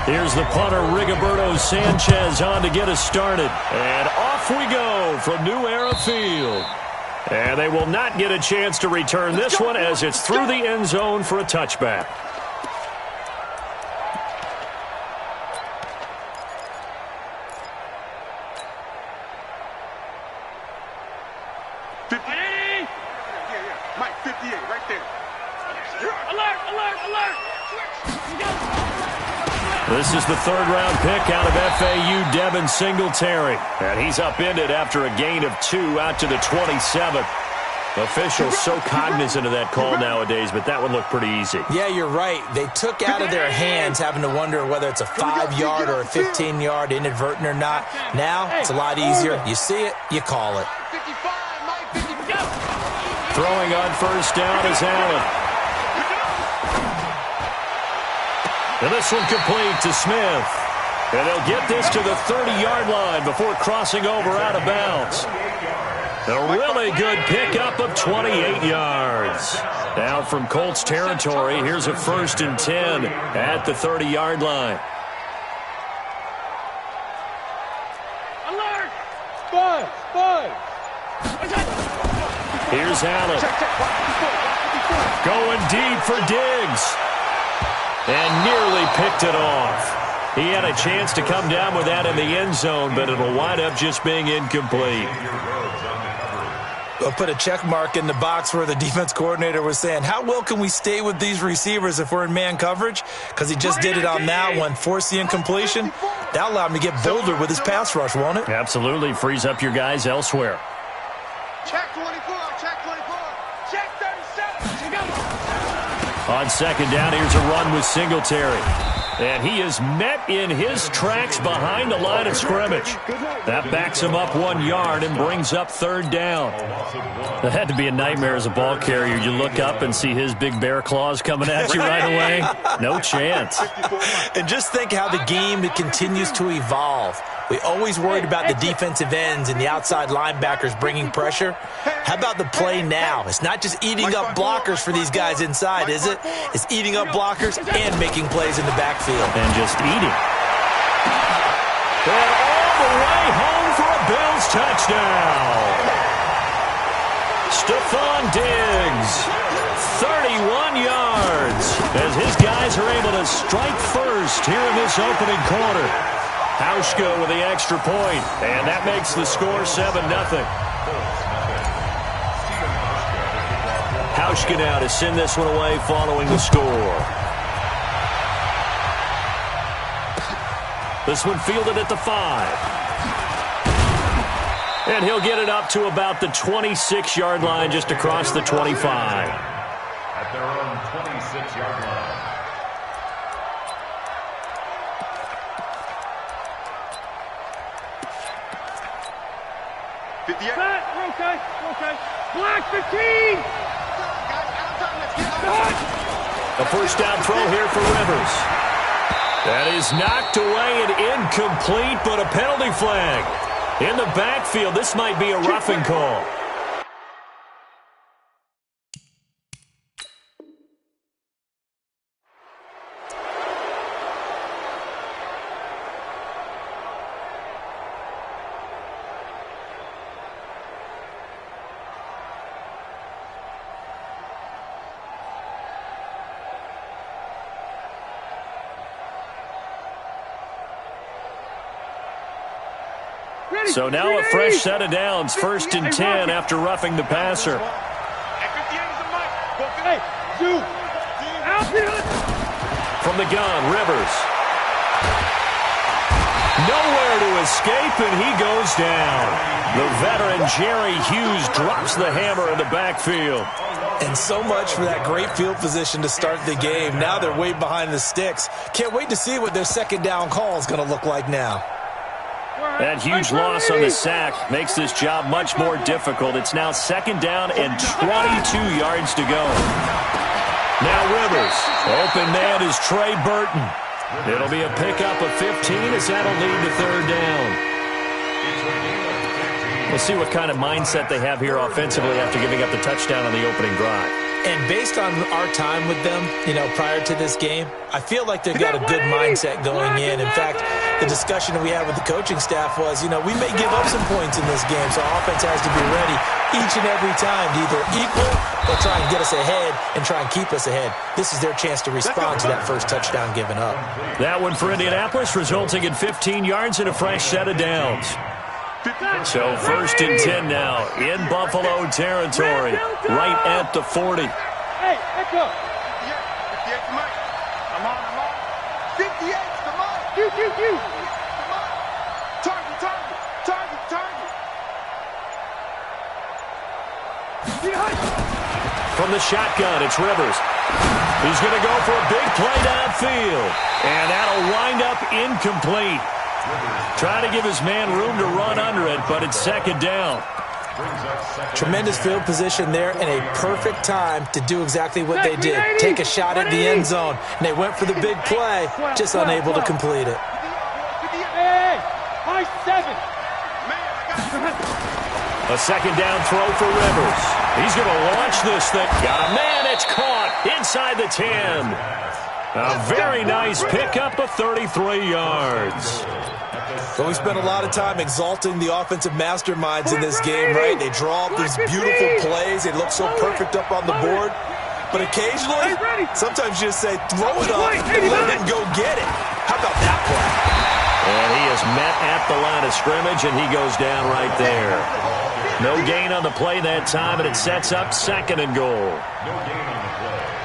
Here's the punter, Rigoberto Sanchez, on to get us started. And off we go from New Era Field. And they will not get a chance to return this one as it's through the end zone for a touchback. Mike, 58, right there. Alert, alert, alert. This is the third-round pick out of FAU, Devin Singletary. And he's upended after a gain of 2 out to the 27th. Officials so cognizant of that call nowadays, but that one looked pretty easy. Yeah, you're right. They took out of their hands having to wonder whether it's a 5-yard or a 15-yard inadvertent or not. Now, it's a lot easier. You see it, you call it. Throwing on first down is Allen. And this one complete to Smith. And they'll get this to the 30-yard line before crossing over out of bounds. A really good pickup of 28 yards. Now from Colts territory, here's a 1st and 10 at the 30-yard line. Alert! Five. Here's Allen. Going deep for Diggs. And nearly picked it off. He had a chance to come down with that in the end zone, but it'll wind up just being incomplete. I'll put a check mark in the box where the defense coordinator was saying, how well can we stay with these receivers if we're in man coverage? Because he just did it on that one, forced the incompletion. That allowed him to get bolder with his pass rush, won't it? Absolutely. Frees up your guys elsewhere. Check 24, check 24, check 37. On second down, here's a run with Singletary. And he is met in his tracks behind the line of scrimmage. That backs him up 1 yard and brings up third down. That had to be a nightmare as a ball carrier. You look up and see his big bear claws coming at you right away. No chance. And just think how the game continues to evolve. We always worried about the defensive ends and the outside linebackers bringing pressure. How about the play now? It's not just eating up blockers for these guys inside, is it? It's eating up blockers and making plays in the backfield. And just eating. And all the way home for a Bills touchdown. Stephon Diggs, 31 yards, as his guys are able to strike first here in this opening quarter. Hauschka with the extra point, and that makes the score 7-0. Hauschka now to send this one away following the score. This one fielded at the 5. And he'll get it up to about the 26-yard line, just across the 25. At their own 26-yard line. Okay. Black 15. A first down throw here for Rivers. That is knocked away and incomplete, but a penalty flag. In the backfield, this might be a roughing call. So now a fresh set of downs, 1st and 10 after roughing the passer. From the gun, Rivers. Nowhere to escape, and he goes down. The veteran Jerry Hughes drops the hammer in the backfield. And so much for that great field position to start the game. Now they're way behind the sticks. Can't wait to see what their second down call is going to look like now. That huge loss on the sack makes this job much more difficult. It's now 2nd down and 22 yards to go. Now Rivers. Open man is Trey Burton. It'll be a pickup of 15 as that'll lead to 3rd down. We'll see what kind of mindset they have here offensively after giving up the touchdown on the opening drive. And based on our time with them, prior to this game, I feel like they've got a good mindset going in. In fact, the discussion that we had with the coaching staff was, we may give up some points in this game, so our offense has to be ready each and every time to either equal or try and get us ahead and try and keep us ahead. This is their chance to respond to that first touchdown given up. That one for Indianapolis, resulting in 15 yards and a fresh set of downs. So 1st and 10 now in Buffalo territory, right at the 40. Hey, let's go. 58, come on. I'm on. 58, come on. You. Come on. Target. From the shotgun, it's Rivers. He's going to go for a big play downfield, and that'll wind up incomplete. Trying to give his man room to run under it, but it's 2nd down. Tremendous field position there and a perfect time to do exactly what they did. Take a shot at the end zone, and they went for the big play, just unable to complete it. Hey, high 7. A 2nd down throw for Rivers. He's going to launch this thing. Got a man, it's caught inside the 10. A very nice pickup of 33 yards. But we spent a lot of time exalting the offensive masterminds in this game, right? They draw up these beautiful plays. They look so perfect up on the board. But occasionally, sometimes you just say, throw it up and let him go get it. How about that play? And he is met at the line of scrimmage, and he goes down right there. No gain on the play that time, and it sets up 2nd and goal.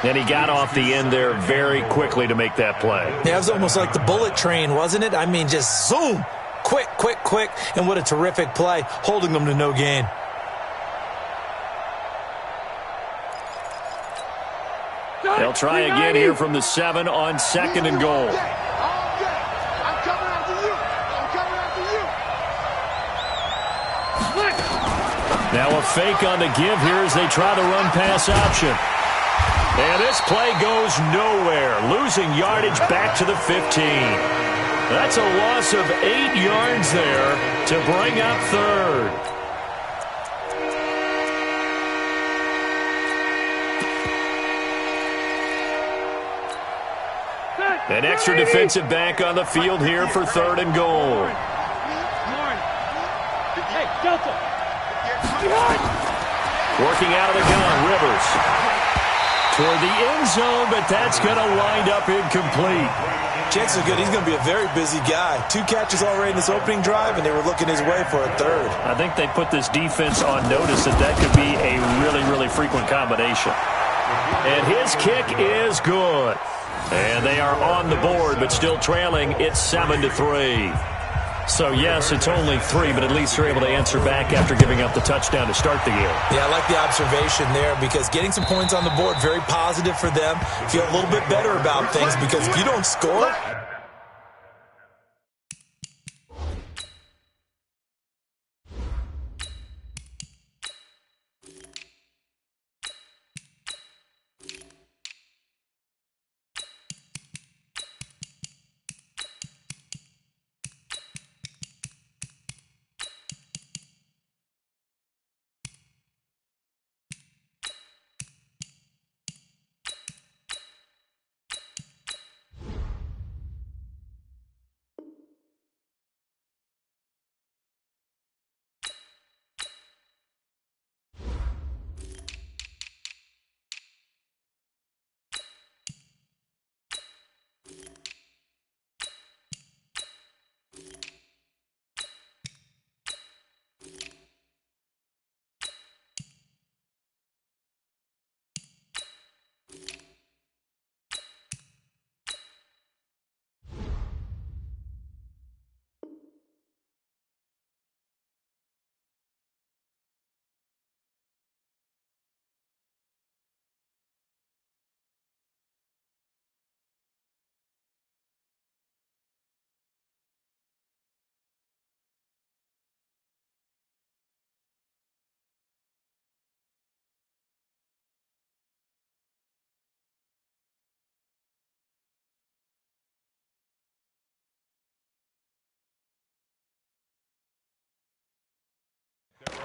And he got off the end there very quickly to make that play. Yeah, it was almost like the bullet train, wasn't it? I mean, just zoom. Quick. And what a terrific play, holding them to no gain. They'll try again here from the 7 on 2nd and goal. I'm coming after you. Now a fake on the give here as they try the run-pass option. And this play goes nowhere, losing yardage back to the 15. That's a loss of 8 yards there to bring up 3rd. An extra defensive back on the field here for 3rd and goal. Hey, Delta. Working out of the gun, Rivers. Toward the end zone, but that's going to wind up incomplete. Chances are good. He's going to be a very busy guy. 2 catches already in this opening drive, and they were looking his way for a 3rd. I think they put this defense on notice that could be a really, really frequent combination. And his kick is good. And they are on the board, but still trailing. It's 7-3. So, yes, it's only 3, but at least they're able to answer back after giving up the touchdown to start the game. Yeah, I like the observation there because getting some points on the board, very positive for them. Feel a little bit better about things because if you don't score,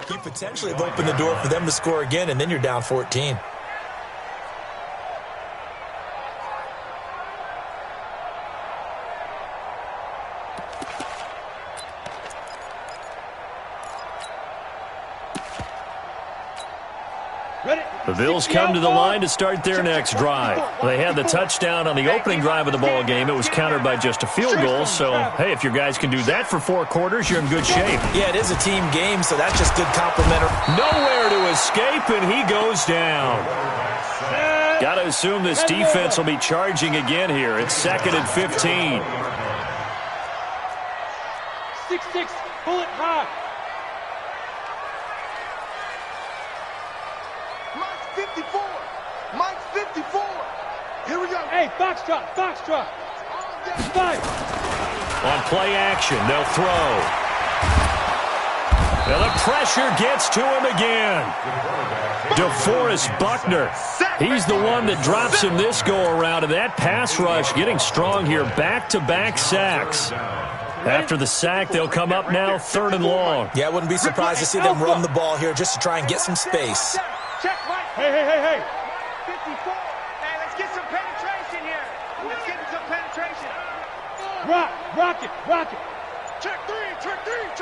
you potentially have opened the door for them to score again, and then you're down 14. The Bills come to the line to start their next drive. They had the touchdown on the opening drive of the ball game. It was countered by just a field goal. So, hey, if your guys can do that for 4 quarters, you're in good shape. Yeah, it is a team game, so that's just good complimentary. Nowhere to escape, and he goes down. Got to assume this defense will be charging again here. It's 2nd and 15. 6-6, pull it high. Mike's 54. Mike's 54. Here we go. Hey, foxtrot, foxtrot. 5. On play action, they'll throw. Now the pressure gets to him again. DeForest Buckner. He's the one that drops him this go-around, and that pass rush getting strong here. Back-to-back sacks. After the sack, they'll come up now 3rd and long. Yeah, I wouldn't be surprised to see them run the ball here just to try and get some space. Check, Mike. Hey. 54. Hey, let's get some penetration here. Let's get some penetration. Rock it. Check 3.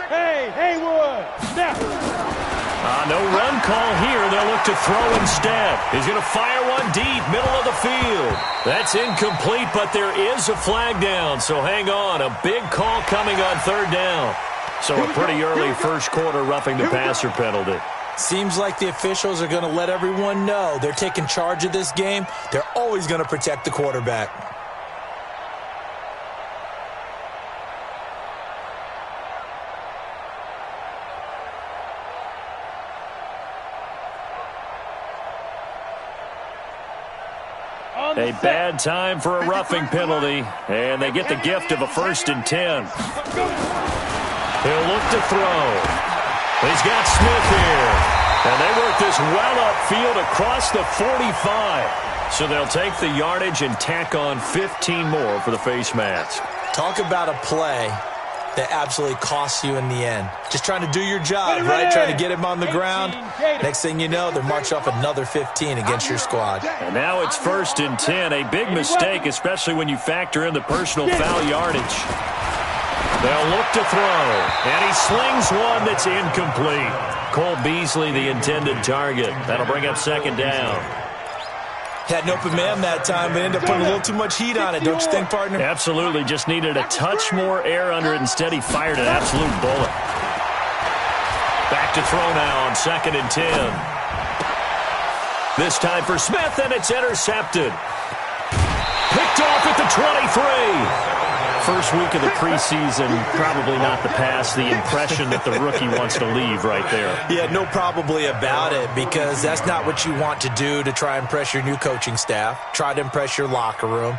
Hey, Haywood. Snap. No run call here. They'll look to throw instead. He's going to fire one deep, middle of the field. That's incomplete, but there is a flag down, so hang on. A big call coming on 3rd down. So a pretty early first quarter roughing the passer penalty. Seems like the officials are going to let everyone know they're taking charge of this game. They're always going to protect the quarterback. A bad time for a roughing penalty, and they get the gift of a 1st and 10. He'll look to throw. He's got Smith here, and they work this well upfield across the 45. So they'll take the yardage and tack on 15 more for the face mask. Talk about a play that absolutely costs you in the end. Just trying to do your job, right? Trying to get him on the ground. Next thing you know, they're marching off another 15 against your squad. And now it's 1st and 10. A big mistake, especially when you factor in the personal foul yardage. They'll look to throw, and he slings one that's incomplete. Cole Beasley, the intended target. That'll bring up 2nd down. Had an open man that time, but ended up putting a little too much heat on it, don't you think, partner? Absolutely. Just needed a touch more air under it. Instead, he fired an absolute bullet. Back to throw now on 2nd and 10. This time for Smith, and it's intercepted. Picked off at the 23. First week of the preseason, probably not the pass, the impression that the rookie wants to leave right there. Yeah, no probably about it, because that's not what you want to do to try and impress your new coaching staff, try to impress your locker room.